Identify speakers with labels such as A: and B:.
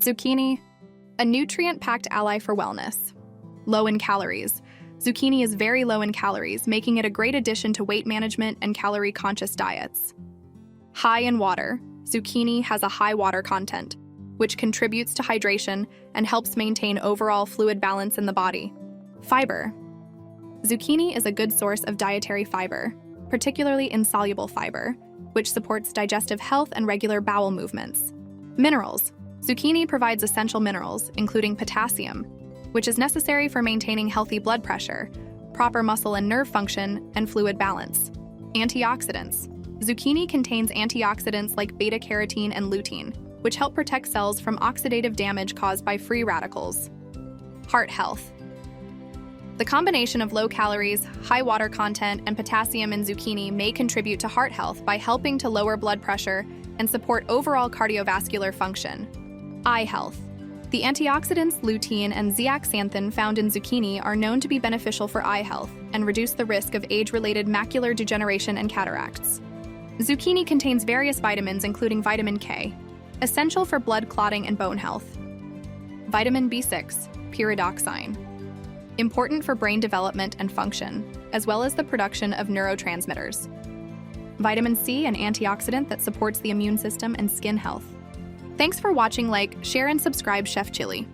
A: Zucchini, a nutrient-packed ally for wellness. Low in calories. Zucchini is very low in calories, making it a great addition to weight management and calorie-conscious diets. High in water. Zucchini has a high water content, which contributes to hydration and helps maintain overall fluid balance in the body. Fiber. Zucchini is a good source of dietary fiber, particularly insoluble fiber, which supports digestive health and regular bowel movements. Minerals. Zucchini provides essential minerals, including potassium, which is necessary for maintaining healthy blood pressure, proper muscle and nerve function, and fluid balance. Antioxidants. Zucchini contains antioxidants like beta-carotene and lutein, which help protect cells from oxidative damage caused by free radicals. Heart health. The combination of low calories, high water content, and potassium in zucchini may contribute to heart health by helping to lower blood pressure and support overall cardiovascular function. Eye health. The antioxidants lutein and zeaxanthin found in zucchini are known to be beneficial for eye health and reduce the risk of age-related macular degeneration and cataracts. Zucchini contains various vitamins including vitamin K, essential for blood clotting and bone health. Vitamin B6, pyridoxine, important for brain development and function, as well as the production of neurotransmitters. Vitamin C, an antioxidant that supports the immune system and skin health. Thanks for watching. Like, share, and subscribe Chef Chili.